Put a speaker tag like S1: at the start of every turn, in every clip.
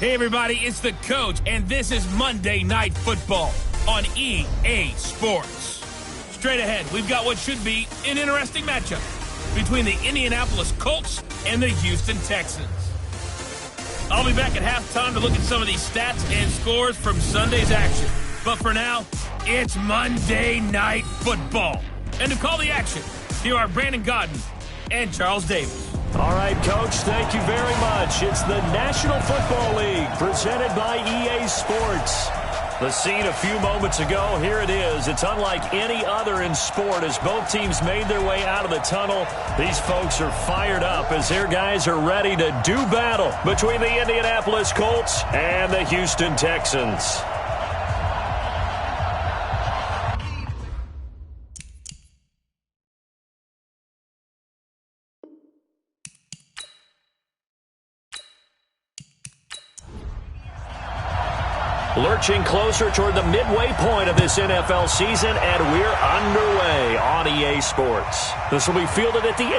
S1: Hey, everybody, it's the Coach, and this is Monday Night Football on EA Sports. Straight ahead, we've got what should be an interesting matchup between the Indianapolis Colts and the Houston Texans. I'll be back at halftime to look at some of these stats and scores from Sunday's action. But for now, it's Monday Night Football. And to call the action, here are Brandon Godden and Charles Davis.
S2: All right, Coach, thank you very much. It's the National Football League presented by EA Sports. The scene a few moments ago, here it is. It's unlike any other in sport as both teams made their way out of the tunnel. These folks are fired up as their guys are ready to do battle between the Indianapolis Colts and the Houston Texans. Lurching closer toward the midway point of this NFL season, and we're underway on EA Sports. This will be fielded at the 8.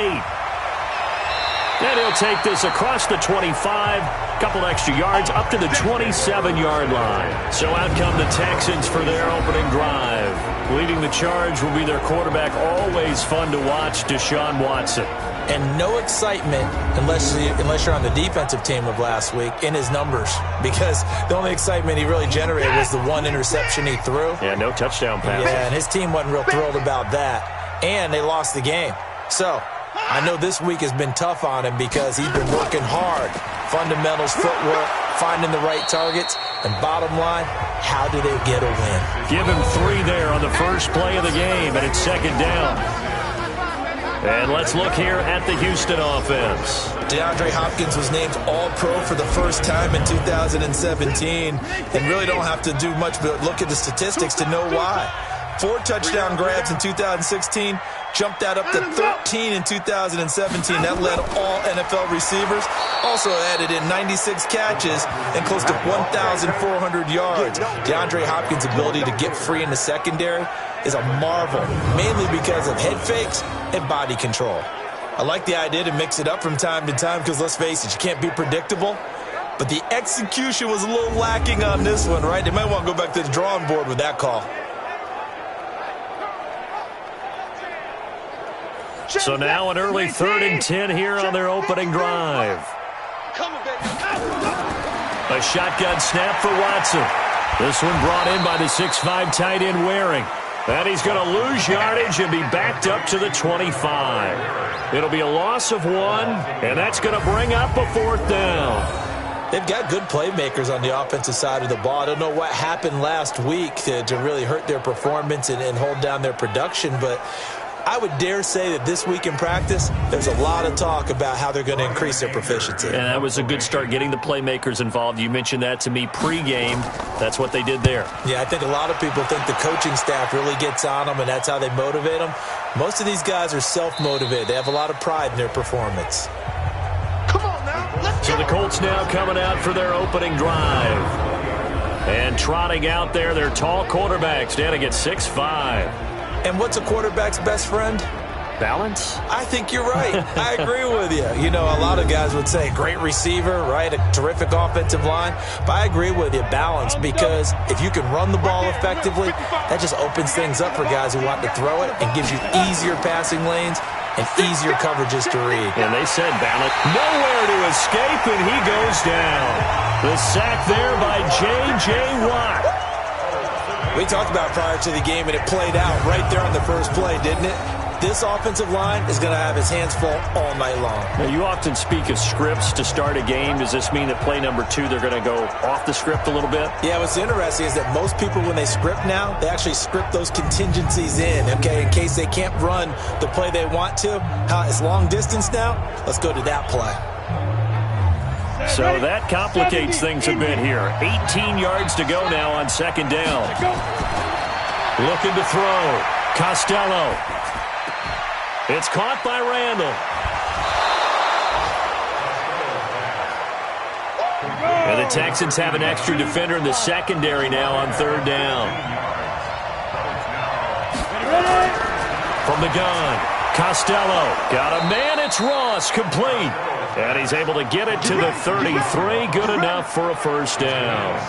S2: And he'll take this across the 25, couple extra yards, up to the 27-yard line. So out come the Texans for their opening drive. Leading the charge will be their quarterback, always fun to watch, Deshaun Watson.
S3: And no excitement unless you're on the defensive team of last week in his numbers, because the only excitement he really generated was the one interception he threw.
S2: Yeah, no touchdown pass.
S3: Yeah, and his team wasn't real thrilled about that, and they lost the game. So I know this week has been tough on him because he's been working hard. Fundamentals, footwork, finding the right targets, and bottom line, how do they get a win?
S2: Give him 3 there on the first play of the game, and it's second down. And let's look here at the Houston offense.
S3: DeAndre Hopkins was named All-Pro for the first time in 2017, and really don't have to do much but look at the statistics to know why. 4 touchdown grabs in 2016, jumped that up to 13 in 2017. That led all NFL receivers. Also added in 96 catches and close to 1,400 yards. DeAndre Hopkins' ability to get free in the secondary is a marvel, mainly because of head fakes and body control. I like the idea to mix it up from time to time because, let's face it, you can't be predictable. But the execution was a little lacking on this one, right? They might want to go back to the drawing board with that call.
S2: So now an early 3rd and 10 here on their opening drive. A shotgun snap for Watson. This one brought in by the 6'5" tight end Waring. And he's going to lose yardage and be backed up to the 25. It'll be a loss of 1, and that's going to bring up a 4th down.
S3: They've got good playmakers on the offensive side of the ball. I don't know what happened last week to really hurt their performance and hold down their production, but I would dare say that this week in practice, there's a lot of talk about how they're going to increase their proficiency.
S2: And that was a good start, getting the playmakers involved. You mentioned that to me pregame. That's what they did there.
S3: Yeah, I think a lot of people think the coaching staff really gets on them, and that's how they motivate them. Most of these guys are self-motivated. They have a lot of pride in their performance.
S4: Come on now, let's
S2: So
S4: go.
S2: the Colts now coming out for their opening drive. And trotting out there, their tall quarterbacks standing at 6'5".
S3: And what's a quarterback's best friend?
S2: Balance?
S3: I think you're right. I agree with you. You know, a lot of guys would say great receiver, right? A terrific offensive line. But I agree with you, balance, because if you can run the ball effectively, that just opens things up for guys who want to throw it and gives you easier passing lanes and easier coverages to read.
S2: And they said balance. Nowhere to escape, and he goes down. The sack there by J.J. Watt.
S3: We talked about prior to the game, and it played out right there on the first play, didn't it? This offensive line is going to have his hands full all night long.
S2: Now, you often speak of scripts to start a game. Does this mean that play number 2, they're going to go off the script a little bit?
S3: Yeah, what's interesting is that most people, when they script now, they actually script those contingencies in, okay, in case they can't run the play they want to. It's long distance now. Let's go to that play.
S2: So that complicates things a bit here. 18 yards to go now on second down. Looking to throw. Costello. It's caught by Randall. And the Texans have an extra defender in the secondary now on third down. From the gun, Costello got a man. It's Ross, complete. And he's able to get it to the 33. Good enough for a first down.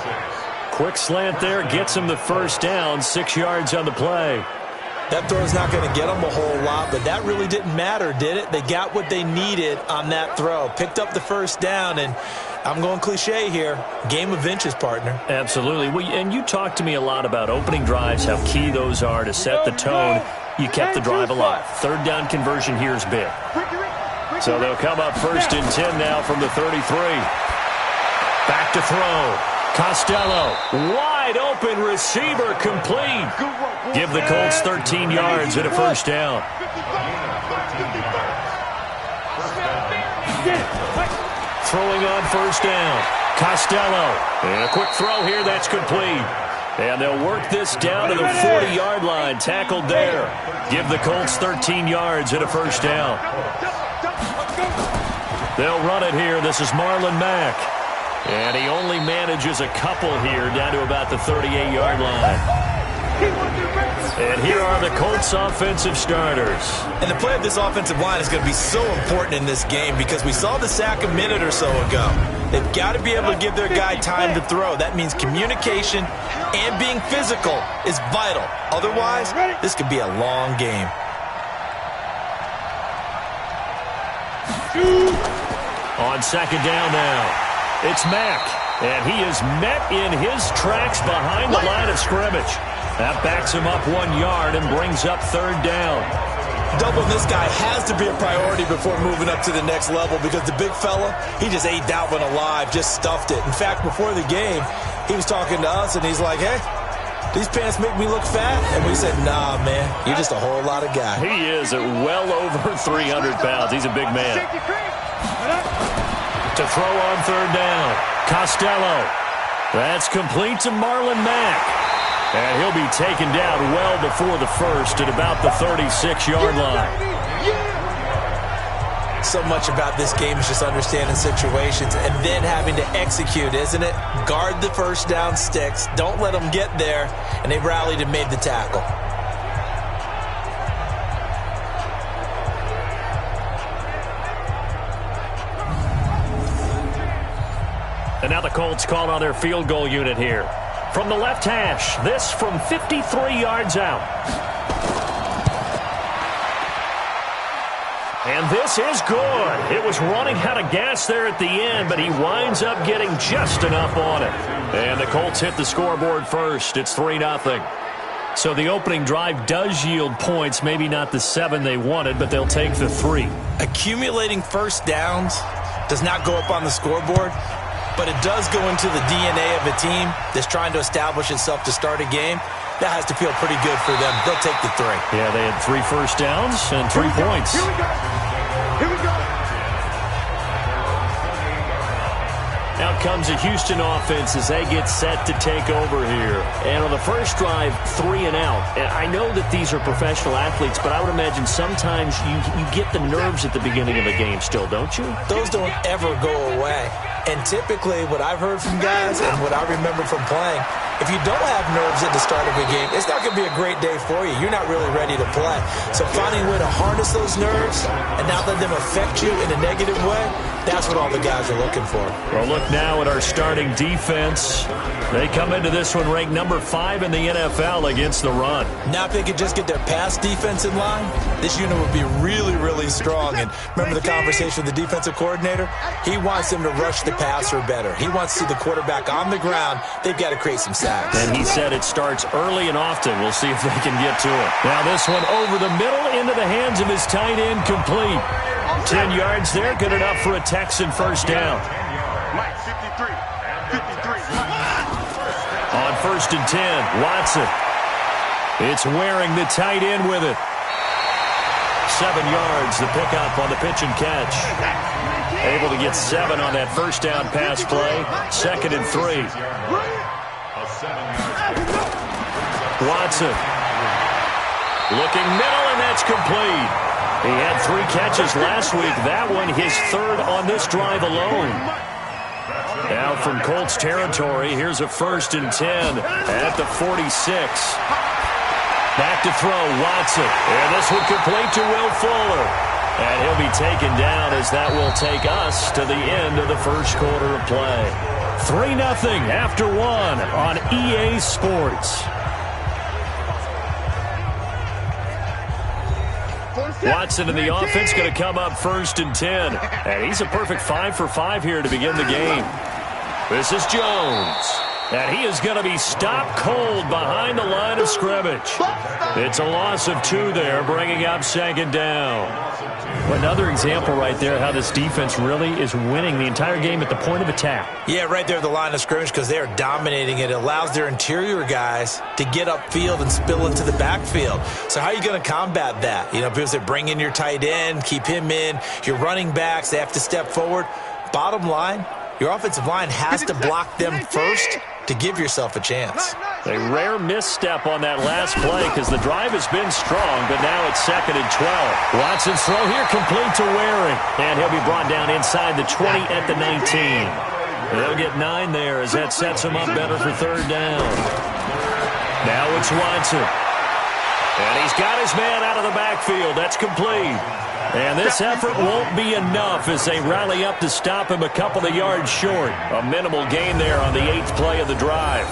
S2: Quick slant there gets him the first down. 6 yards on the play.
S3: That throw's not going to get them a whole lot, but that really didn't matter, did it? They got what they needed on that throw. Picked up the first down, and I'm going cliche here. Game of inches, partner.
S2: Absolutely. And you talked to me a lot about opening drives, how key those are to set the tone. You kept the drive alive. Third down conversion here is big. So they'll come up 1st and 10 now from the 33. Back to throw. Costello, wide open receiver, complete. Give the Colts 13 yards and a first down. Throwing on first down. Costello, and a quick throw here, that's complete. And they'll work this down to the 40-yard line, tackled there. Give the Colts 13 yards and a first down. They'll run it here. This is Marlon Mack. And he only manages a couple here down to about the 38-yard line. And here are the Colts offensive starters.
S3: And the play of this offensive line is going to be so important in this game because we saw the sack a minute or so ago. They've got to be able to give their guy time to throw. That means communication and being physical is vital. Otherwise, this could be a long game.
S2: On second down now. It's Mack, and he is met in his tracks behind the line of scrimmage. That backs him up 1 yard and brings up third down.
S3: Doubling this guy has to be a priority before moving up to the next level because the big fella, he just ate that one alive, just stuffed it. In fact, before the game, he was talking to us, and he's like, hey, these pants make me look fat? And we said, nah, man, you're just a whole lot of guy.
S2: He is at well over 300 pounds. He's a big man. To throw on third down. Costello. That's complete to Marlon Mack. And he'll be taken down well before the first at about the 36-yard line.
S3: So much about this game is just understanding situations and then having to execute, isn't it? Guard the first down sticks. Don't let them get there. And they rallied and made the tackle.
S2: And now the Colts call on their field goal unit here. From the left hash, this from 53 yards out. And this is good. It was running out of gas there at the end, but he winds up getting just enough on it. And the Colts hit the scoreboard first. It's 3-0. So the opening drive does yield points, maybe not the 7 they wanted, but they'll take the 3.
S3: Accumulating first downs does not go up on the scoreboard, but it does go into the DNA of a team that's trying to establish itself to start a game. That has to feel pretty good for them. They'll take the 3.
S2: Yeah, they had 3 first downs and 3 points.
S4: Here we go. Here we go.
S2: Out comes the Houston offense as they get set to take over here. And on the first drive, 3 and out. And I know that these are professional athletes, but I would imagine sometimes you get the nerves at the beginning of a game still, don't you?
S3: Those don't ever go away. And typically what I've heard from guys and what I remember from playing, if you don't have nerves at the start of a game, it's not going to be a great day for you. You're not really ready to play. So finding a way to harness those nerves and not let them affect you in a negative way, that's what all the guys are looking for.
S2: Well, look now at our starting defense. They come into this one ranked number 5 in the NFL against the run.
S3: Now if they could just get their pass defense in line, this unit would be really, really strong. And remember the conversation with the defensive coordinator? He wants them to rush the passer better. He wants to see the quarterback on the ground. They've got to create some sacks.
S2: And he said it starts early and often. We'll see if they can get to it. Now this one over the middle into the hands of his tight end, complete. 10 yards there, good enough for a Texan first down.
S4: Mike, 53. 53.
S2: On first and 10, Watson. It's wearing the tight end with it. 7 yards, the pickup on the pitch and catch. Able to get 7 on that first down pass play. 2nd and 3. Watson. Looking middle, and that's complete. He had 3 catches last week. That one his 3rd on this drive alone. Now from Colts territory, here's a 1st and 10 at the 46. Back to throw, Watson. And this one complete to Will Fuller. And he'll be taken down as that will take us to the end of the first quarter of play. 3-0 after 1 on EA Sports. Watson in the offense going to come up 1st and 10. And he's a perfect 5 for 5 here to begin the game. This is Jones. And he is going to be stopped cold behind the line of scrimmage. It's a loss of 2 there, bringing up 2nd down. Another example right there how this defense really is winning the entire game at the point of attack.
S3: Yeah, right there at the line of scrimmage because they are dominating it. It allows their interior guys to get upfield and spill into the backfield. So how are you going to combat that? You know, because they bring in your tight end, keep him in. Your running backs, they have to step forward. Bottom line, your offensive line has to block them first to give yourself a chance.
S2: A rare misstep on that last play because the drive has been strong, but now it's 2nd and 12. Watson's throw here complete to Waring, and he'll be brought down inside the 20 at the 19. They'll get 9 there as that sets him up better for 3rd down. Now it's Watson. And he's got his man out of the backfield. That's complete. And this effort won't be enough as they rally up to stop him a couple of yards short. A minimal gain there on the 8th play of the drive.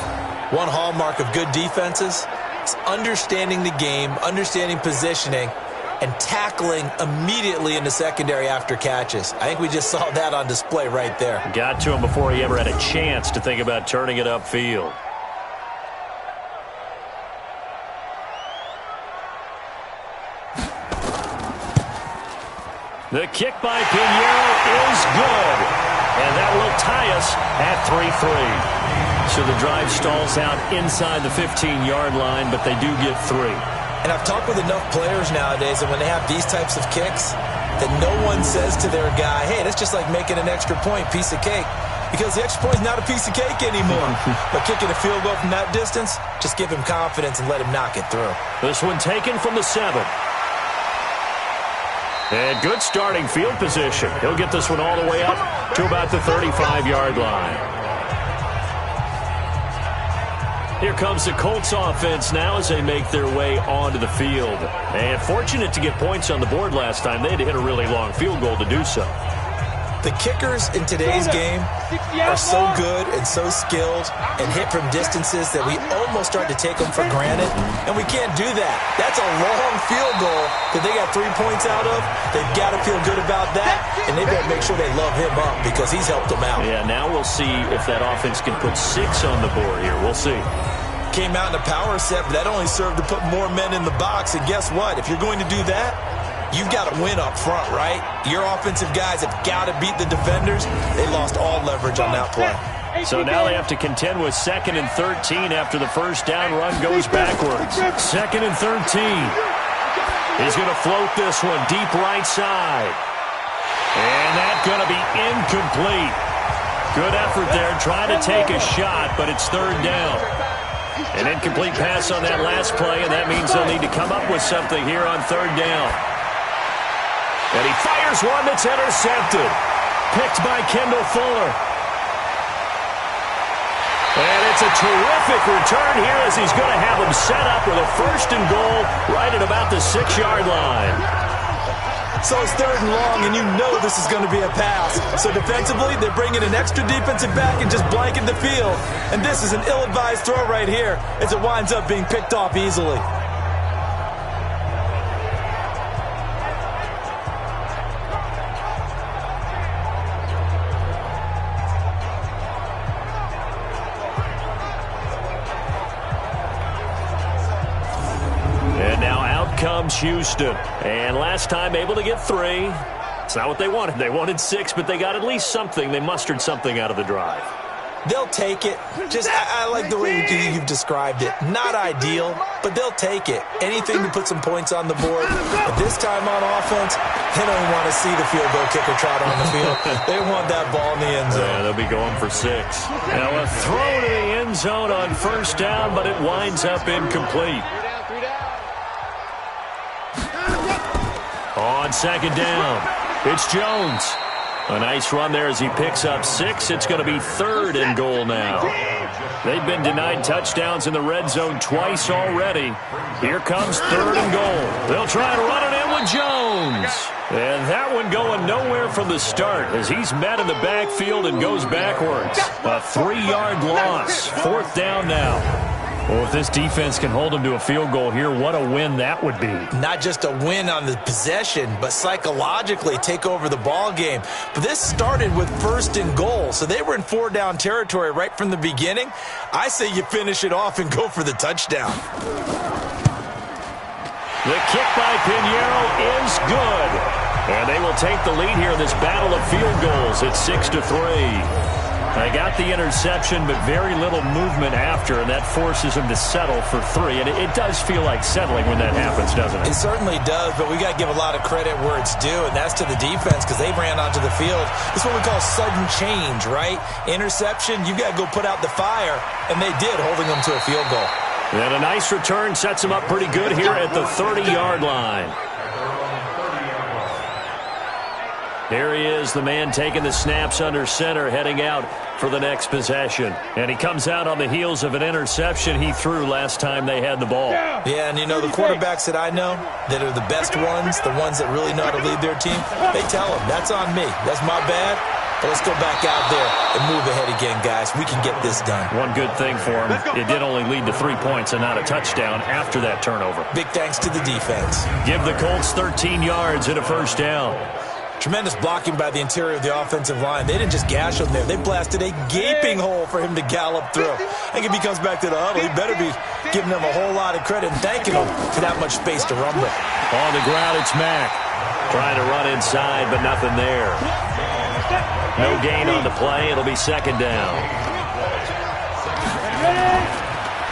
S3: One hallmark of good defenses is understanding the game, understanding positioning, and tackling immediately in the secondary after catches. I think we just saw that on display right there.
S2: Got to him before he ever had a chance to think about turning it upfield. The kick by Pinheiro is good. And that will tie us at 3-3. So the drive stalls out inside the 15-yard line, but they do get 3.
S3: And I've talked with enough players nowadays that when they have these types of kicks, that no one says to their guy, hey, that's just like making an extra point, piece of cake. Because the extra point is not a piece of cake anymore. But kicking a field goal from that distance, just give him confidence and let him knock it through.
S2: This one taken from the 7. And good starting field position. He'll get this one all the way up to about the 35-yard line. Here comes the Colts offense now as they make their way onto the field. And fortunate to get points on the board last time. They had to hit a really long field goal to do so.
S3: The kickers in today's game are so good and so skilled and hit from distances that we almost start to take them for granted, and we can't do that. That's a long field goal that they got 3 points out of. They've got to feel good about that, and they better make sure they love him up because he's helped them out.
S2: Yeah, now we'll see if that offense can put 6 on the board here. We'll see.
S3: Came out in a power set, but that only served to put more men in the box, and guess what? If you're going to do that, you've got to win up front, right? Your offensive guys have got to beat the defenders. They lost all leverage on that play.
S2: So now they have to contend with 2nd and 13 after the first down run goes backwards. 2nd and 13. He's going to float this one deep right side. And that's going to be incomplete. Good effort there trying to take a shot, but it's 3rd down. An incomplete pass on that last play, and that means they'll need to come up with something here on 3rd down. And he fires one that's intercepted. Picked by Kendall Fuller. And it's a terrific return here as he's going to have him set up with a 1st and goal right at about the 6-yard line.
S3: So it's 3rd and long, and you know this is going to be a pass. So defensively, they're bringing an extra defensive back and just blanking the field. And this is an ill-advised throw right here as it winds up being picked off easily.
S2: Comes Houston. And last time able to get 3. It's not what they wanted. They wanted 6, but they got at least something. They mustered something out of the drive.
S3: They'll take it. I like the way you've described it. Not ideal, but they'll take it. Anything to put some points on the board. But this time on offense, they don't want to see the field goal kicker trot on the field. They want that ball in the end zone.
S2: Yeah, they'll be going for 6. Now a throw to the end zone on 1st down, but it winds up incomplete. On 2nd down, it's Jones. A nice run there as he picks up 6. It's going to be 3rd and goal now. They've been denied touchdowns in the red zone twice already. Here comes 3rd and goal. They'll try and run it in with Jones. And that one going nowhere from the start as he's met in the backfield and goes backwards. A 3-yard loss. 4th down now. Well, if this defense can hold them to a field goal here, what a win that would be.
S3: Not just a win on the possession, but psychologically take over the ball game. But this started with 1st and goal, so they were in 4-down territory right from the beginning. I say you finish it off and go for the touchdown.
S2: The kick by Pinheiro is good. And they will take the lead here in this battle of field goals at 6-3. They got the interception, but very little movement after, and that forces them to settle for 3. And it does feel like settling when that happens, doesn't it?
S3: It certainly does, but we got to give a lot of credit where it's due, and that's to the defense because they ran onto the field. This is what we call sudden change, right? Interception, you got to go put out the fire, and they did, holding them to a field goal.
S2: And a nice return sets them up pretty good here at the 30-yard line. Here he is, the man taking the snaps under center, heading out for the next possession. And he comes out on the heels of an interception he threw last time they had the ball.
S3: Yeah, and you know, the quarterbacks that I know that are the best ones, the ones that really know how to lead their team, they tell them, that's on me. That's my bad. But let's go back out there and move ahead again, guys. We can get this done.
S2: One good thing for him, it did only lead to 3 points and not a touchdown after that turnover.
S3: Big thanks to the defense.
S2: Give the Colts 13 yards and a 1st down.
S3: Tremendous blocking by the interior of the offensive line. They didn't just gash him there. They blasted a gaping hole for him to gallop through. I think if he comes back to the huddle, he better be giving them a whole lot of credit and thanking them for that much space to rumble.
S2: On the ground, it's Mack. Trying to run inside, but nothing there. No gain on the play. It'll be 2nd down.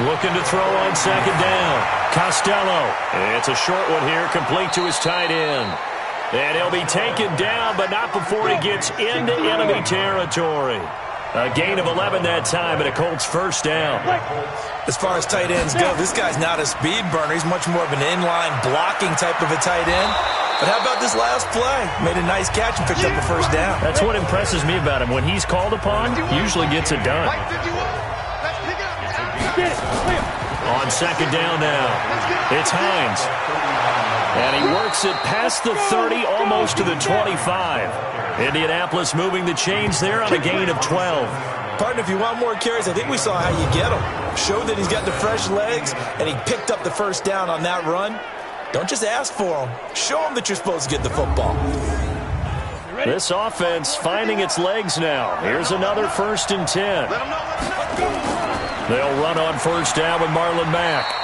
S2: Looking to throw on 2nd down. Costello. It's a short one here, complete to his tight end. And he'll be taken down, but not before he gets into enemy territory. A gain of 11 that time, and a Colts 1st down.
S3: As far as tight ends go, this guy's not a speed burner. He's much more of an inline blocking type of a tight end. But how about this last play? Made a nice catch and picked up a 1st down.
S2: That's what impresses me about him. When he's called upon, usually gets it done. On 2nd down now, it's Hines. And he works it past the 30, almost to the 25. Indianapolis moving the chains there on a gain of 12.
S3: Partner, if you want more carries, I think we saw how you get them. Show that he's got the fresh legs, and he picked up the 1st down on that run. Don't just ask for them. Show them that you're supposed to get the football.
S2: This offense finding its legs now. Here's another 1st and 10. They'll run on 1st down with Marlon Mack.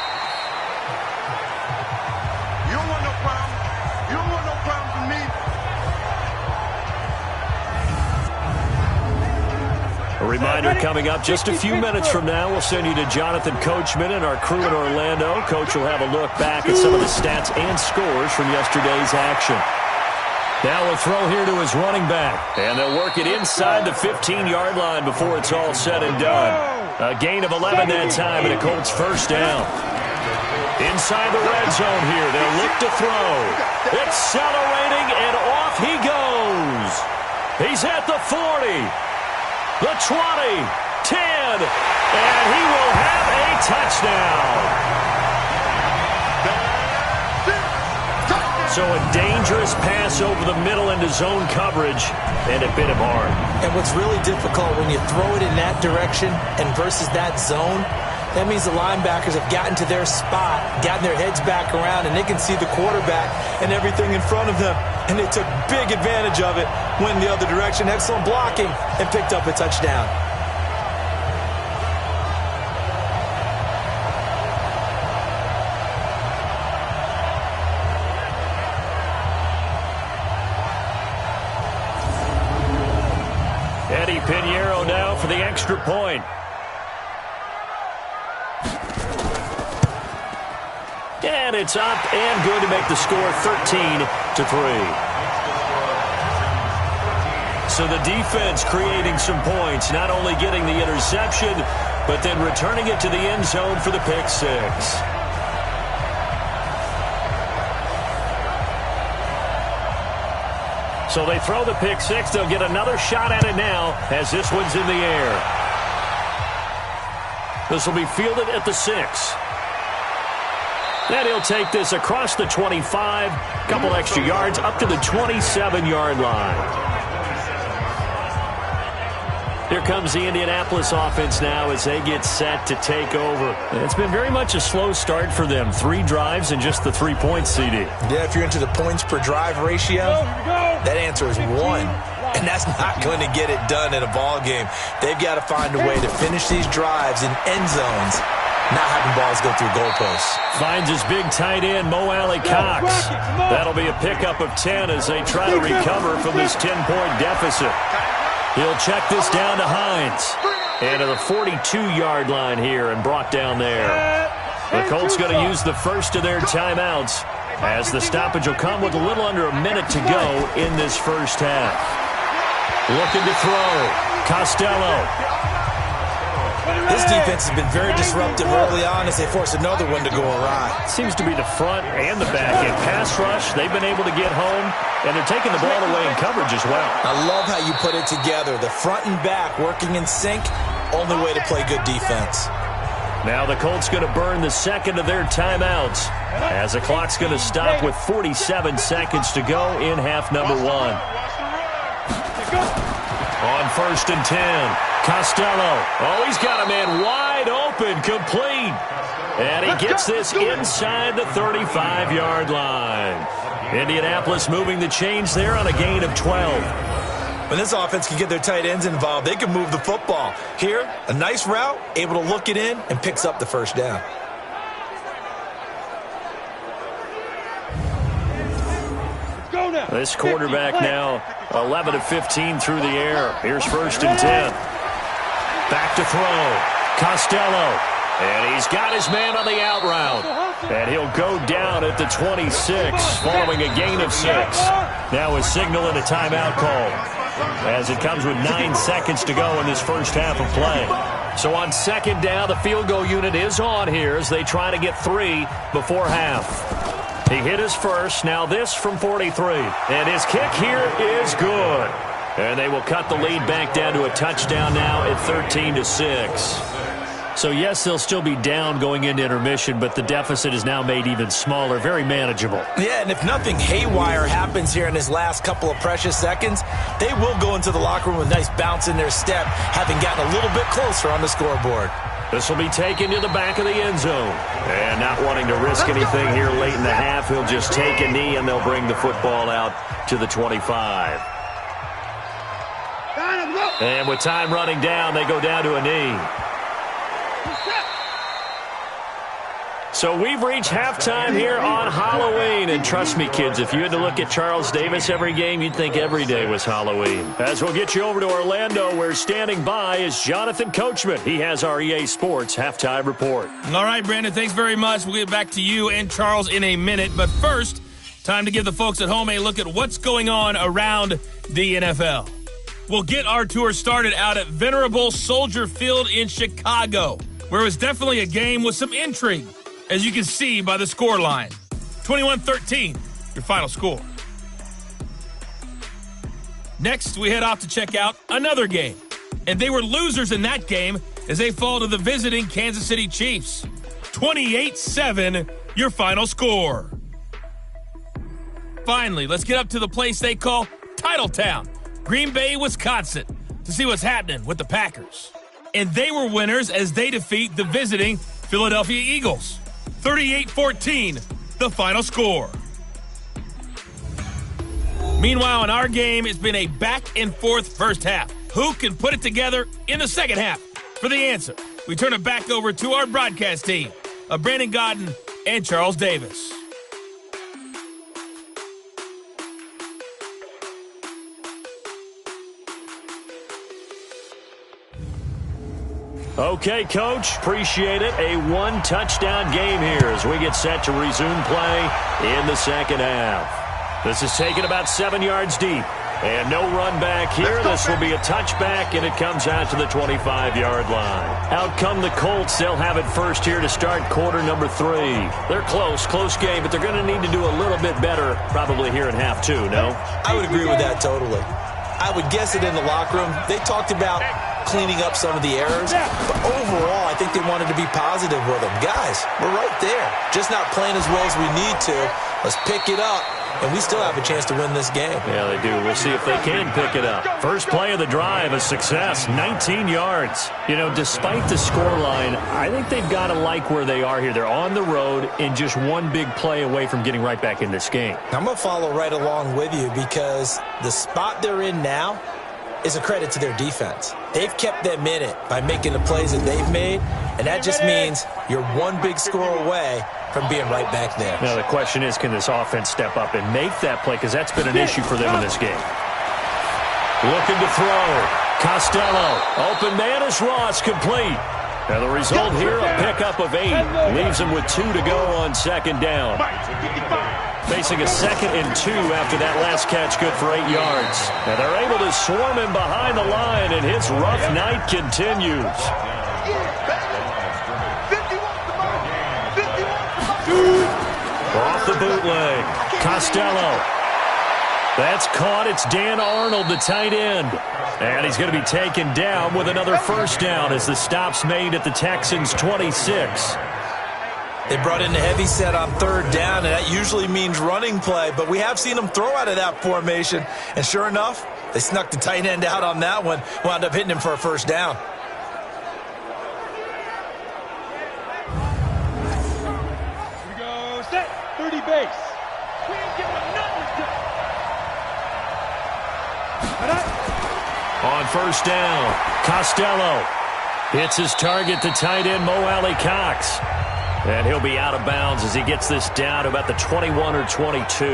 S2: A reminder coming up just a few minutes from now, we'll send you to Jonathan Coachman and our crew in Orlando. Coach will have a look back at some of the stats and scores from yesterday's action. Now a throw here to his running back, and they'll work it inside the 15-yard line before it's all said and done. A gain of 11 that time, and a Colts 1st down. Inside the red zone here, they'll look to throw. Accelerating, and off he goes. He's at the 40. The 20, 10, and he will have a touchdown. So a dangerous pass over the middle into zone coverage, and it bit him hard.
S3: And what's really difficult when you throw it in that direction and versus that zone, that means the linebackers have gotten to their spot, gotten their heads back around, and they can see the quarterback and everything in front of them. And they took big advantage of it, went the other direction, excellent blocking, and picked up a touchdown.
S2: Eddie Pinheiro now for the extra point. And it's up and good to make the score 13-3. So the defense creating some points, not only getting the interception, but then returning it to the end zone for the pick 6. So they throw the pick 6. They'll get another shot at it now as this one's in the air. This will be fielded at the 6. And he'll take this across the 25, couple extra yards up to the 27-yard line. Here comes the Indianapolis offense now as they get set to take over. It's been very much a slow start for them. 3 drives and just the 3 points, CD.
S3: Yeah, if you're into the points per drive ratio, that answer is 1. And that's not going to get it done in a ball game. They've got to find a way to finish these drives in end zones, not having balls go through goalposts.
S2: Finds his big tight end, Mo Alley Cox. That'll be a pickup of 10 as they try to recover from this 10-point deficit. He'll check this down to Hines. And to the 42-yard line here and brought down there. The Colts going to use the first of their timeouts as the stoppage will come with a little under a minute to go in this first half. Looking to throw. Costello.
S3: This defense has been very disruptive early on as they force another one to go awry.
S2: Seems to be the front and the back end. Pass rush, they've been able to get home, and they're taking the ball away in coverage as well.
S3: I love how you put it together. The front and back working in sync, only way to play good defense.
S2: Now the Colts going to burn the second of their timeouts as the clock's going to stop with 47 seconds to go in half number 1. On 1st and 10, Costello. Oh, he's got a man wide open, complete. And he gets this inside the 35-yard line. Indianapolis moving the chains there on a gain of 12.
S3: When this offense can get their tight ends involved, they can move the football. Here, a nice route, able to look it in, and picks up the first down.
S2: This quarterback now 11 of 15 through the air. Here's 1st and 10. Back to throw. Costello. And he's got his man on the out route. And he'll go down at the 26 following a gain of 6. Now a signal and a timeout call as it comes with 9 seconds to go in this first half of play. So on 2nd down, the field goal unit is on here as they try to get 3 before half. He hit his first. Now this from 43. And his kick here is good. And they will cut the lead back down to a touchdown now at 13-6. So, yes, they'll still be down going into intermission, but the deficit is now made even smaller, very manageable.
S3: Yeah, and if nothing haywire happens here in his last couple of precious seconds, they will go into the locker room with a nice bounce in their step, having gotten a little bit closer on the scoreboard.
S2: This will be taken to the back of the end zone. And not wanting to risk anything here late in the half, he'll just take a knee, and they'll bring the football out to the 25. And with time running down, they go down to a knee. So we've reached halftime here on Halloween. And trust me, kids, if you had to look at Charles Davis every game, you'd think every day was Halloween. As we'll get you over to Orlando, where standing by is Jonathan Coachman. He has our EA Sports halftime report.
S1: All right, Brandon, thanks very much. We'll get back to you and Charles in a minute. But first, time to give the folks at home a look at what's going on around the NFL. We'll get our tour started out at Venerable Soldier Field in Chicago, where it was definitely a game with some intrigue, as you can see by the score line. 21-13, your final score. Next, we head off to check out another game. And they were losers in that game as they fall to the visiting Kansas City Chiefs. 28-7, your final score. Finally, let's get up to the place they call Titletown, Green Bay, Wisconsin, to see what's happening with the Packers. And they were winners as they defeat the visiting Philadelphia Eagles. 38-14, the final score. Meanwhile, in our game, it's been a back-and-forth first half. Who can put it together in the second half? For the answer, we turn it back over to our broadcast team of Brandon Godden and Charles Davis.
S2: Okay, Coach, appreciate it. A one-touchdown game here as we get set to resume play in the second half. This is taken about 7 yards deep. And no run back here. This will be a touchback, and it comes out to the 25-yard line. Out come the Colts. They'll have it first here to start quarter number 3. They're close game, but they're going to need to do a little bit better probably here in half 2, no?
S3: I would agree with that totally. I would guess it in the locker room. They talked about cleaning up some of the errors. But overall, I think they wanted to be positive with them. Guys, we're right there. Just not playing as well as we need to. Let's pick it up, and we still have a chance to win this game.
S2: Yeah, they do. We'll see if they can pick it up. First play of the drive, a success, 19 yards. You know, despite the scoreline, I think they've got to like where they are here. They're on the road and just one big play away from getting right back in this game.
S3: I'm going to follow right along with you because the spot they're in now is a credit to their defense. They've kept them in it by making the plays that they've made, and that just means you're one big score away from being right back there.
S2: Now, the question is, can this offense step up and make that play? Because that's been an issue for them in this game. Looking to throw. Costello. Open man is Ross, complete. Now, the result here, a pickup of 8. Leaves him with 2 to go on second down. Facing a 2nd and 2 after that last catch, good for 8 yards. Now, they're able to swarm him behind the line, and his rough night continues. Off the bootleg. Costello. That's caught. It's Dan Arnold, the tight end. And he's going to be taken down with another first down as the stop's made at the Texans' 26.
S3: They brought in the heavy set on third down, and that usually means running play, but we have seen them throw out of that formation. And sure enough, they snuck the tight end out on that one, wound up hitting him for a first down.
S4: Here we go, set, 30 base. We ain't giving him nothing to do.
S2: On first down, Costello hits his target, the tight end, Mo Alley Cox. And he'll be out of bounds as he gets this down to about the 21 or 22.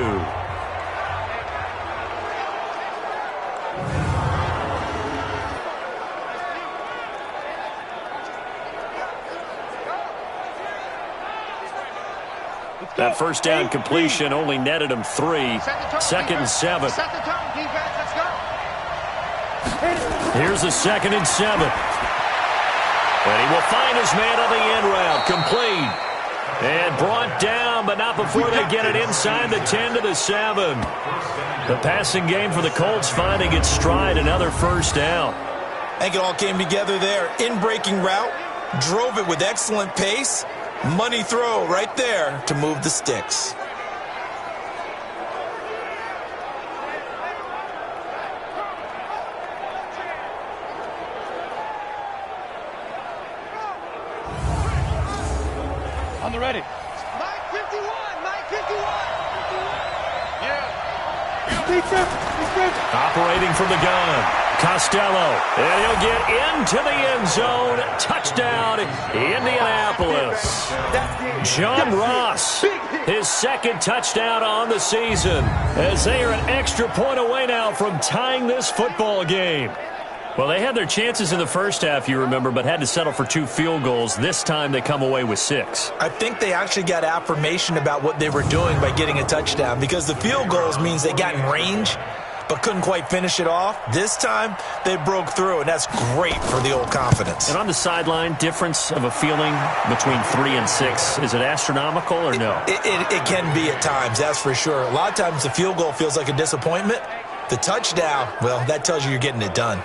S2: That first down completion only netted him 3. 2nd and 7. Here's the 2nd and 7. And he will find his man on the end route. Complete. And brought down, but not before they get it inside the 10 to the 7. The passing game for the Colts finding its stride. Another first down.
S3: I think it all came together there. In-breaking route. Drove it with excellent pace. Money throw right there to move the sticks.
S4: On the ready.
S5: Mike 51, Mike 51.
S4: Yeah.
S2: Operating from the gun. Costello. And he'll get into the end zone. Touchdown, Indianapolis. John Ross, his 2nd touchdown on the season, as they are an extra point away now from tying this football game. Well, they had their chances in the first half, you remember, but had to settle for 2 field goals. This time they come away with 6.
S3: I think they actually got affirmation about what they were doing by getting a touchdown, because the field goals means they got in range but couldn't quite finish it off. This time, they broke through, and that's great for the old confidence.
S2: And on the sideline, difference of a feeling between 3 and 6, is it astronomical or no?
S3: It can be at times, that's for sure. A lot of times the field goal feels like a disappointment. The touchdown, well, that tells you you're getting it done.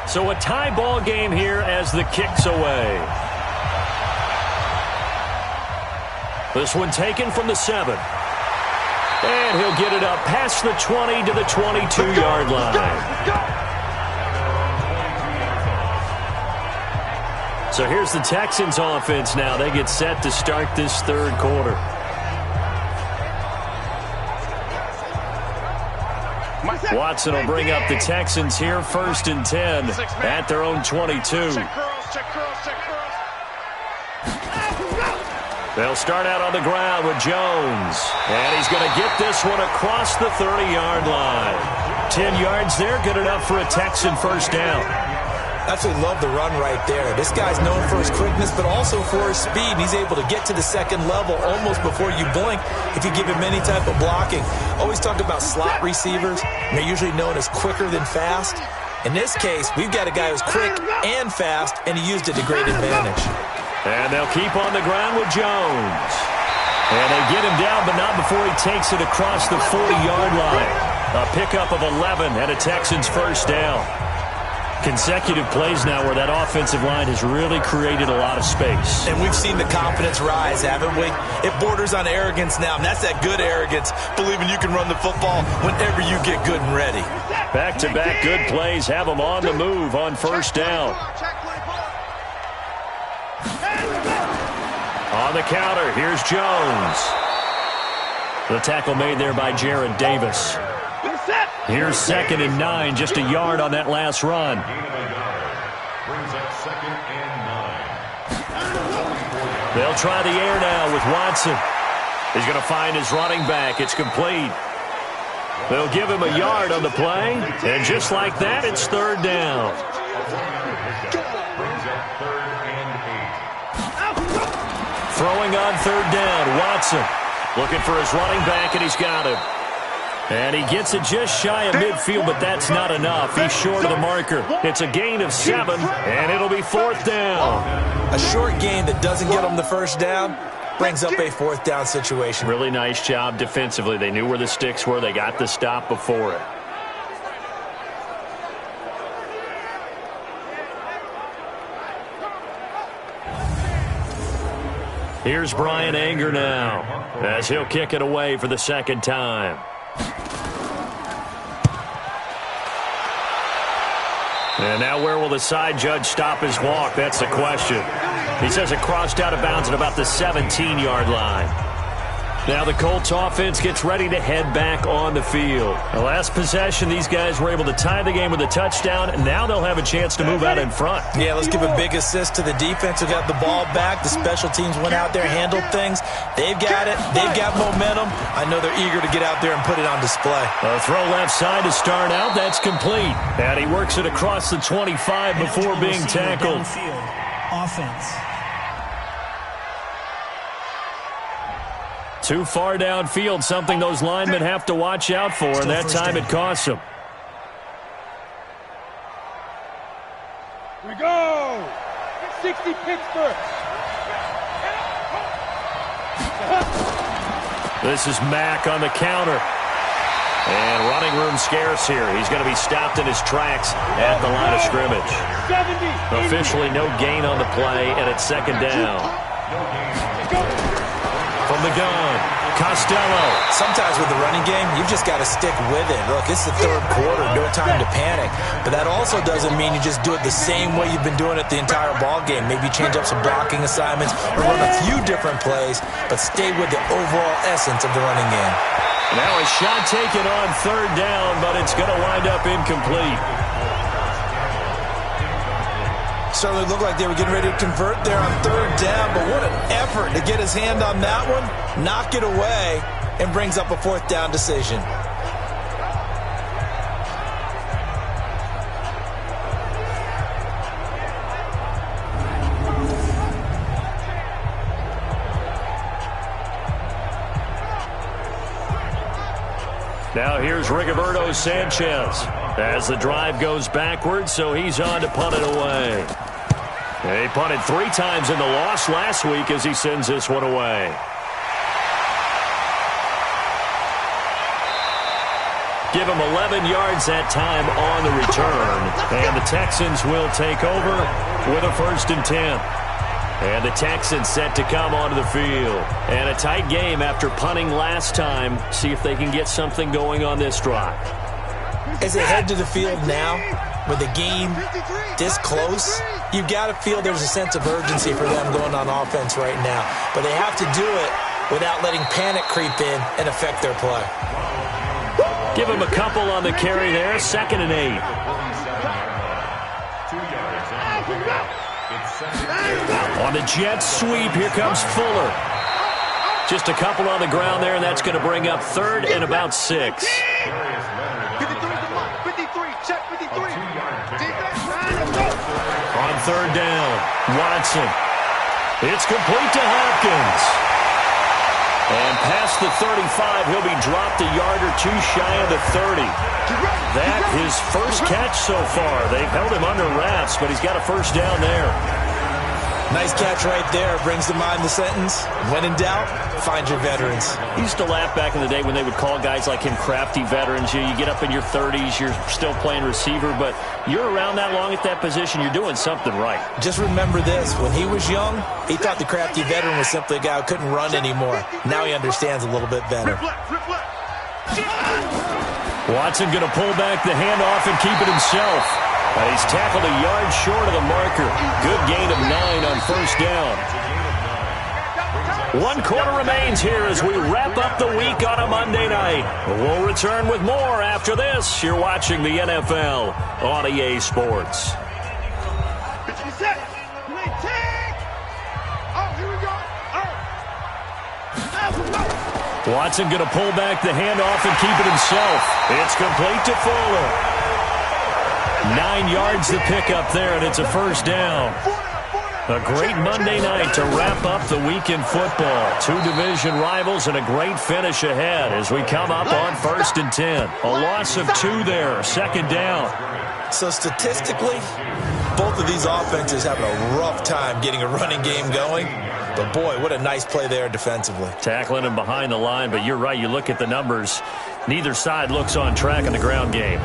S2: So a tie ball game here as the kick's away. This one taken from the 7. And he'll get it up past the 20 to the 22-yard line. So here's the Texans offense now. They get set to start this third quarter. Watson will bring up the Texans here, 1st and 10 at their own 22. They'll start out on the ground with Jones. And he's going to get this one across the 30-yard line. 10 yards there, good enough for a Texan first down.
S3: Absolutely love the run right there. This guy's known for his quickness, but also for his speed. He's able to get to the 2nd level almost before you blink if you give him any type of blocking. Always talk about slot receivers, and they're usually known as quicker than fast. In this case, we've got a guy who's quick and fast, and he used it to great advantage.
S2: And they'll keep on the ground with Jones. And they get him down, but not before he takes it across the 40-yard line. A pickup of 11 and a Texans first down. Consecutive plays now where that offensive line has really created a lot of space.
S3: And we've seen the confidence rise, haven't we? It borders on arrogance now, and that's that good arrogance, believing you can run the football whenever you get good and ready.
S2: Back-to-back good plays have them on the move on first down. On the counter, here's Jones. The tackle made there by Jared Davis. Here's 2nd and 9, just a yard on that last run. They'll try the air now with Watson. He's going to find his running back. It's complete. They'll give him a yard on the play, and just like that, it's 3rd down. Throwing on 3rd down, Watson. Looking for his running back, and he's got him. And he gets it just shy of midfield, but that's not enough. He's short of the marker. It's a gain of 7, and it'll be 4th down.
S3: A short gain that doesn't get them the first down brings up a 4th down situation.
S2: Really nice job defensively. They knew where the sticks were. They got the stop before it. Here's Brian Anger now, as he'll kick it away for the 2nd time. And now where will the side judge stop his walk? That's the question. He says it crossed out of bounds at about the 17-yard line. Now the Colts offense gets ready to head back on the field. The last possession, these guys were able to tie the game with a touchdown, and now they'll have a chance to move out in front.
S3: Yeah, let's give a big assist to the defense who got the ball back. The special teams went out there, handled things. They've got it. They've got momentum. I know they're eager to get out there and put it on display.
S2: A throw left side to start out. That's complete. And he works it across the 25 before being tackled.
S6: Offense.
S2: Too far downfield, something those linemen have to watch out for, and that time it costs them.
S4: Here we go. 60 Pittsburgh.
S2: This is Mack on the counter. And running room scarce here. He's going to be stopped in his tracks at the line of scrimmage. Officially no gain on the play, and it's 2nd down. From the gun, Costello.
S3: Sometimes with the running game, you've just got to stick with it. Look, it's the 3rd quarter, no time to panic. But that also doesn't mean you just do it the same way you've been doing it the entire ball game. Maybe change up some blocking assignments or run a few different plays, but stay with the overall essence of the running game.
S2: Now a shot taken on 3rd down, but it's going to wind up incomplete.
S3: Certainly looked like they were getting ready to convert there on 3rd down, but what an effort to get his hand on that one, knock it away, and brings up a 4th down decision.
S2: Now here's Rigoberto Sanchez as the drive goes backwards, so he's on to punt it away. He punted 3 times in the loss last week as he sends this one away. Give him 11 yards that time on the return, and the Texans will take over with a 1st and 10. And the Texans set to come onto the field. And a tight game after punting last time. See if they can get something going on this drive.
S3: As they head to the field now, with the game this close, you've got to feel there's a sense of urgency for them going on offense right now. But they have to do it without letting panic creep in and affect their play.
S2: Give him a couple on the carry there. 2nd and 8. On the Jets sweep, here comes Fuller. Just a couple on the ground there, and that's going to bring up 3rd and about 6. On 3rd down, Watson. It's complete to Hopkins. And past the 35, he'll be dropped a yard or 2 shy of the 30. That his first catch so far. They've held him under wraps, but he's got a 1st down there.
S3: Nice catch right there. Brings to mind the sentence, when in doubt, find your veterans.
S2: He used to laugh back in the day when they would call guys like him crafty veterans. You get up in your 30s, you're still playing receiver, but you're around that long at that position, you're doing something right.
S3: Just remember this. When he was young, he thought the crafty veteran was simply a guy who couldn't run anymore. Now he understands a little bit better.
S2: Watson going to pull back the handoff and keep it himself. He's tackled a yard short of the marker. Good gain of 9 on first down. 1 quarter remains here as we wrap up the week on a Monday night. We'll return with more after this. You're watching the NFL on EA Sports. Watson going to pull back the handoff and keep it himself. It's complete to Fuller. 9 yards to pick up there, and it's a first down. A great Monday night to wrap up the week in football. 2 division rivals and a great finish ahead as we come up on 1st and 10. A loss of 2 there, 2nd down.
S3: So statistically, both of these offenses having a rough time getting a running game going. But, boy, what a nice play there defensively.
S2: Tackling him behind the line, but you're right. You look at the numbers. Neither side looks on track in the ground game.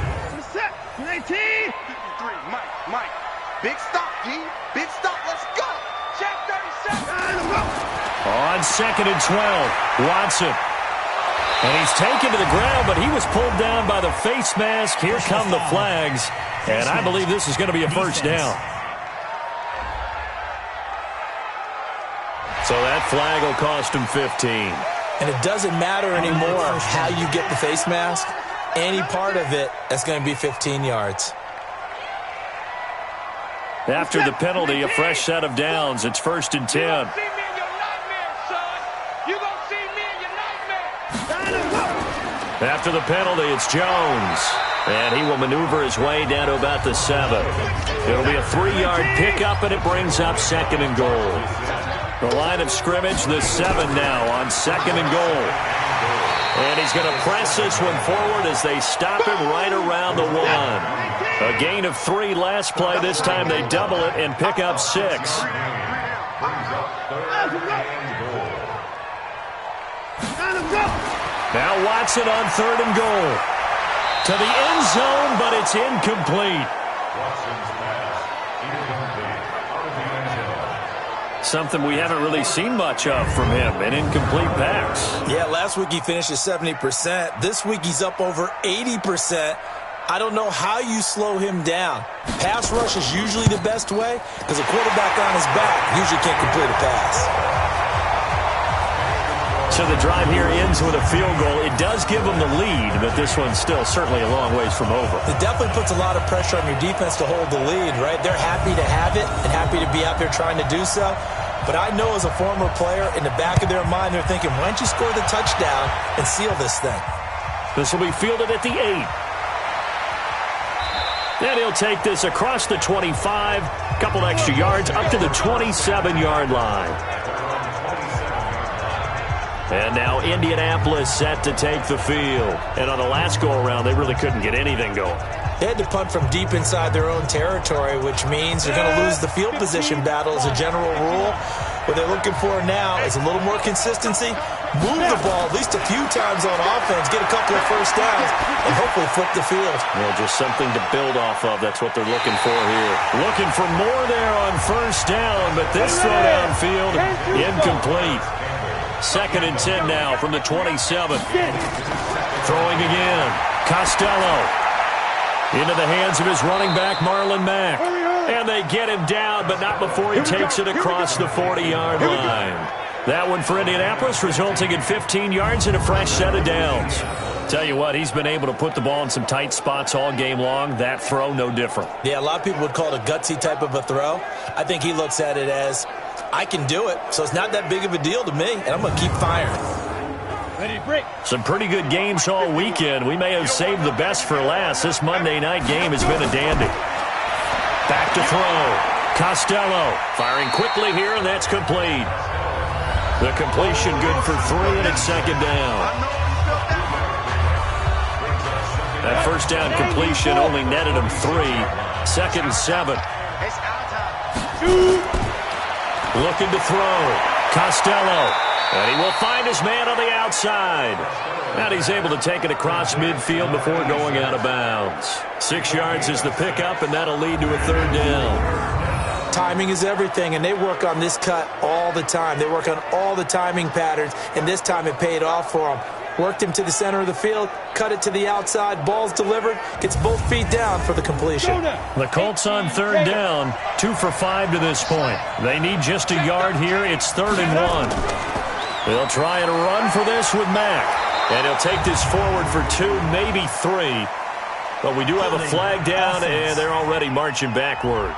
S5: 19. Mike. Big stop, D. Big stop. Let's go. Check 37.
S2: On 2nd and 12, Watson. And he's taken to the ground, but he was pulled down by the face mask. Here come the flags. And I believe this is going to be a first down. So that flag will cost him 15.
S3: And it doesn't matter anymore how you get the face mask. Any part of it, that's going to be 15 yards.
S2: After the penalty, a fresh set of downs. It's 1st and 10. After the penalty, it's Jones. And he will maneuver his way down to about the 7. It'll be a 3-yard pickup, and it brings up 2nd and goal. The line of scrimmage, the 7 now on 2nd and goal. And he's going to press this one forward as they stop him right around the 1. A gain of 3 last play. This time they double it and pick up 6. Now Watson on 3rd and goal. To the end zone, but it's incomplete. Something we haven't really seen much of from him, an incomplete pass.
S3: Yeah, last week he finished at 70%. This week he's up over 80%. I don't know how you slow him down. Pass rush is usually the best way because a quarterback on his back usually can't complete a pass.
S2: So the drive here ends with a field goal. It does give them the lead, but this one's still certainly a long ways from over.
S3: It definitely puts a lot of pressure on your defense to hold the lead, right? They're happy to have it and happy to be out there trying to do so. But I know as a former player, in the back of their mind, they're thinking, why don't you score the touchdown and seal this thing?
S2: This will be fielded at the 8. Then he'll take this across the 25, couple extra yards up to the 27-yard line. And now Indianapolis set to take the field. And on the last go-around, they really couldn't get anything going.
S3: They had to punt from deep inside their own territory, which means they're going to lose the field position battle as a general rule. What they're looking for now is a little more consistency, move the ball at least a few times on offense, get a couple of first downs, and hopefully flip the field.
S2: Well, just something to build off of. That's what they're looking for here. Looking for more there on first down, but this throw downfield, incomplete. 2nd and 10 now from the 27. Throwing again. Costello. Into the hands of his running back, Marlon Mack. And they get him down, but not before he takes it across the 40-yard line. That one for Indianapolis, resulting in 15 yards and a fresh set of downs. Tell you what, he's been able to put the ball in some tight spots all game long. That throw, no different.
S3: Yeah, a lot of people would call it a gutsy type of a throw. I think he looks at it as, I can do it, so it's not that big of a deal to me, and I'm going to keep firing.
S4: Ready to break.
S2: Some pretty good games all weekend. We may have saved the best for last. This Monday night game has been a dandy. Back to throw. Costello firing quickly here, and that's complete. The completion good for 3, and it's 2nd down. That first down completion only netted him 3. 2nd and 7. Looking to throw. Costello. And he will find his man on the outside. And he's able to take it across midfield before going out of bounds. 6 yards is the pickup, and that'll lead to a third down.
S3: Timing is everything, and they work on this cut all the time. They work on all the timing patterns, and this time it paid off for them. Worked him to the center of the field, cut it to the outside, ball's delivered, gets both feet down for the completion.
S2: The Colts on third down, 2 for 5 to this point. They need just a yard here. It's 3rd and 1. They'll try and run for this with Mack. And he'll take this forward for 2, maybe 3. But we do have a flag down, and they're already marching backward.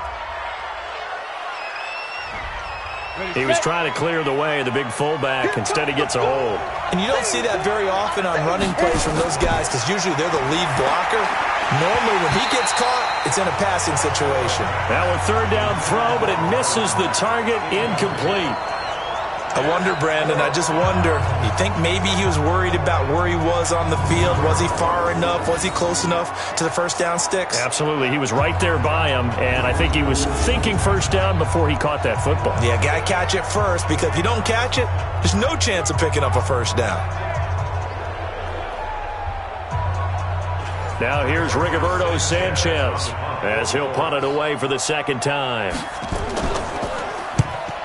S2: He was trying to clear the way, the big fullback. Instead, he gets a hold.
S3: And you don't see that very often on running plays from those guys because usually they're the lead blocker. Normally, when he gets caught, it's in a passing situation.
S2: Now a third down throw, but it misses the target, incomplete.
S3: I wonder, Brandon, I just wonder, you think maybe he was worried about where he was on the field? Was he far enough? Was he close enough to the first down sticks?
S2: Absolutely. He was right there by him, and I think he was thinking first down before he caught that football.
S3: Yeah, got to catch it first, because if you don't catch it, there's no chance of picking up a first down.
S2: Now here's Rigoberto Sanchez as he'll punt it away for the second time.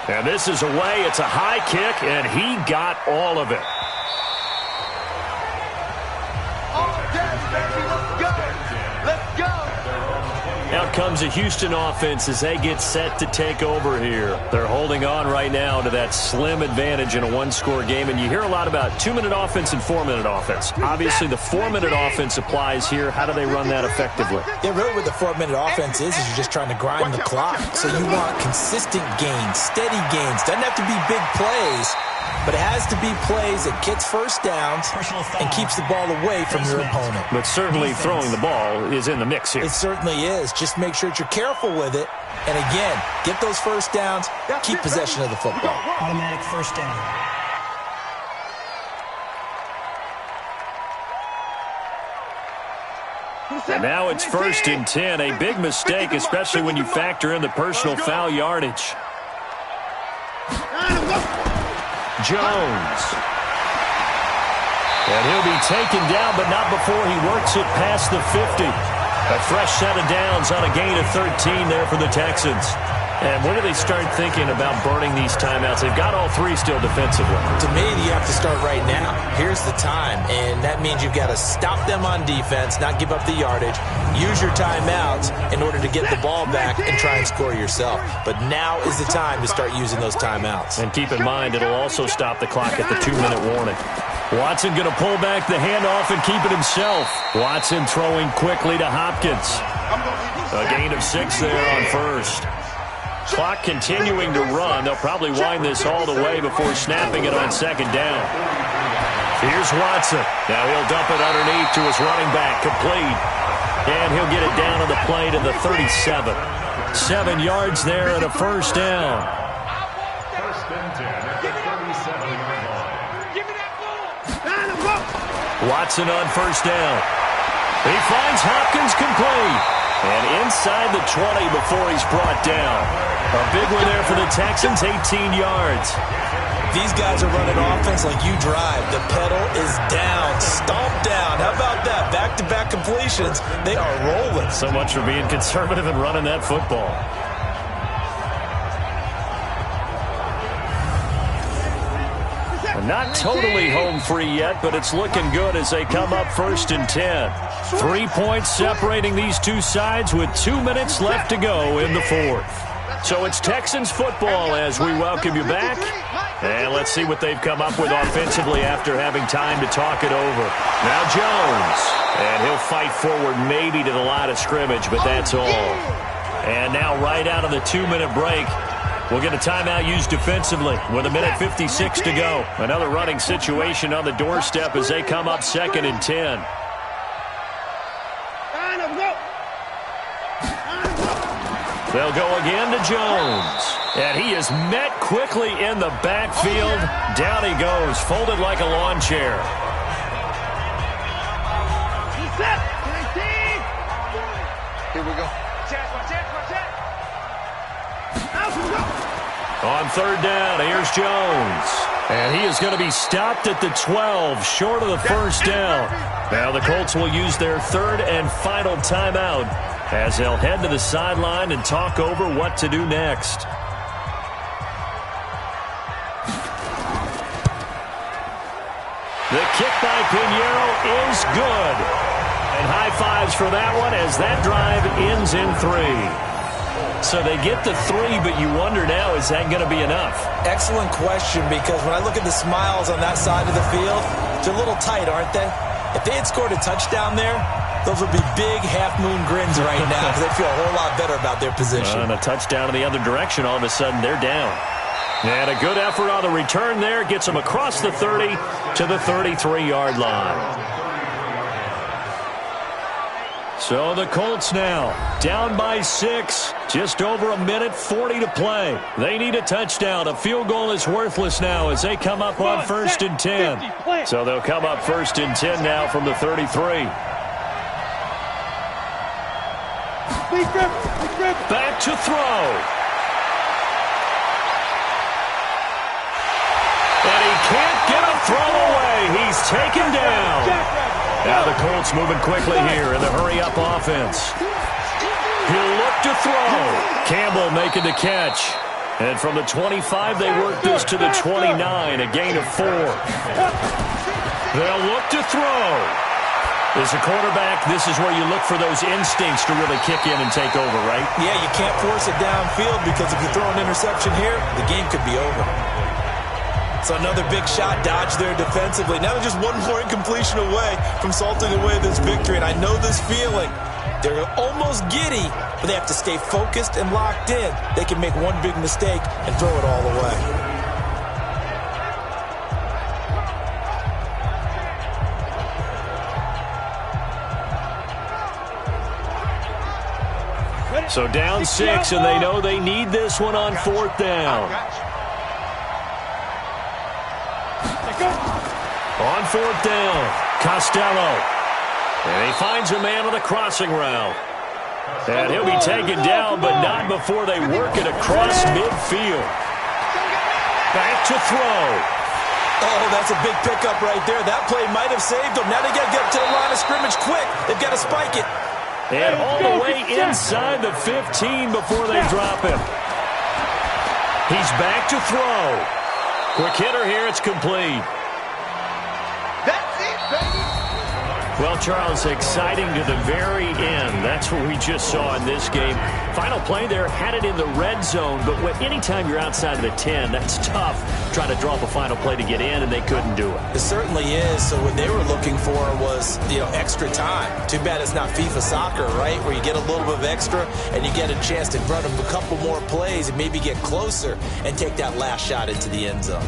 S2: And this is away. It's a high kick, and he got all of it.
S5: Let's go.
S2: Out comes a Houston offense as they get set to take over here. They're holding on right now to that slim advantage in a one-score game, and you hear a lot about 2-minute offense and 4-minute offense. Obviously, the 4-minute offense applies here. How do they run that effectively?
S3: Yeah, really what the 4-minute offense is you're just trying to grind the clock. So you want consistent gains, steady gains. Doesn't have to be big plays, but it has to be plays that gets first downs and keeps the ball away from your opponent.
S2: But certainly throwing the ball is in the mix here.
S3: It certainly is. Just make sure that you're careful with it. And again, get those first downs, keep possession of the football.
S6: Automatic first down.
S2: And now it's 1st and 10. A big mistake, especially when you factor in the personal foul yardage. Jones. And he'll be taken down, but not before he works it past the 50. A fresh set of downs on a gain of 13 there for the Texans. And when do they start thinking about burning these timeouts? They've got all 3 still defensively.
S3: To me, you have to start right now. Here's the time, and that means you've got to stop them on defense, not give up the yardage, use your timeouts in order to get the ball back and try and score yourself. But now is the time to start using those timeouts.
S2: And keep in mind, it'll also stop the clock at the 2-minute warning. Watson going to pull back the handoff and keep it himself. Watson throwing quickly to Hopkins. A gain of 6 there on first. Clock continuing to run. They'll probably wind this all the way before snapping it on second down. Here's Watson. Now he'll dump it underneath to his running back. Complete. And he'll get it down on the play to the 37. 7 yards there and a first down. Watson on first down. He finds Hopkins complete. And inside the 20 before he's brought down. A big one there for the Texans, 18 yards.
S3: These guys are running offense like you drive. The pedal is down, stomped down. How about that? Back-to-back completions. They are rolling.
S2: So much for being conservative and running that football. Not totally home free yet, but it's looking good as they come up 1st and 10. 3 points separating these two sides with 2 minutes left to go in the 4th. So it's Texans football as we welcome you back. And let's see what they've come up with offensively after having time to talk it over. Now Jones. And he'll fight forward maybe to the line of scrimmage, but that's all. And now right out of the 2-minute break, we'll get a timeout used defensively with 1:56 to go. Another running situation on the doorstep as they come up 2nd and 10. They'll go again to Jones. And he is met quickly in the backfield. Down he goes, folded like a lawn chair.
S5: Here we go.
S2: On third down, here's Jones. And he is going to be stopped at the 12, short of the first down. Now the Colts will use their third and final timeout as they'll head to the sideline and talk over what to do next. The kick by Pinheiro is good. And high fives for that one as that drive ends in 3. So they get the 3, but you wonder now, is that going to be enough?
S3: Excellent question, because when I look at the smiles on that side of the field, they're a little tight, aren't they? If they had scored a touchdown there, those would be big half-moon grins right now because they feel a whole lot better about their position.
S2: And a touchdown in the other direction, all of a sudden they're down. And a good effort on the return there gets them across the 30 to the 33-yard line. So the Colts now down by 6, just over a minute 40 to play. They need a touchdown. A field goal is worthless now as they come up on 1st and 10. So they'll come up 1st and 10 now from the 33. Back to throw. And he can't get a throw away. He's taken down. Now the Colts moving quickly here in the hurry-up offense. He'll look to throw. Campbell making the catch. And from the 25, they work this to the 29, a gain of 4. They'll look to throw. As a quarterback, this is where you look for those instincts to really kick in and take over, right?
S3: Yeah, you can't force it downfield because if you throw an interception here, the game could be over. So another big shot dodged there defensively. Now they're just one more incompletion away from salting away this victory. And I know this feeling. They're almost giddy, but they have to stay focused and locked in. They can make one big mistake and throw it all away.
S2: So down 6, and they know they need this one on 4th down. On 4th down, Costello. And he finds a man on the crossing route. And he'll be taken down, but not before they work it across midfield. Back to throw.
S3: Oh, that's a big pickup right there. That play might have saved them. Now they got to get up to the line of scrimmage quick. They've got to spike it.
S2: And all the way inside the 15 before they drop him. He's back to throw. Quick hitter here, it's complete.
S5: That's it, baby.
S2: Well, Charles, exciting to the very end. That's what we just saw in this game. Final play there, had it in the red zone, but anytime you're outside of the 10, that's tough trying to draw up a final play to get in, and they couldn't do it.
S3: It certainly is. So what they were looking for was, extra time. Too bad it's not FIFA soccer, right, where you get a little bit of extra and you get a chance to run a couple more plays and maybe get closer and take that last shot into the end zone.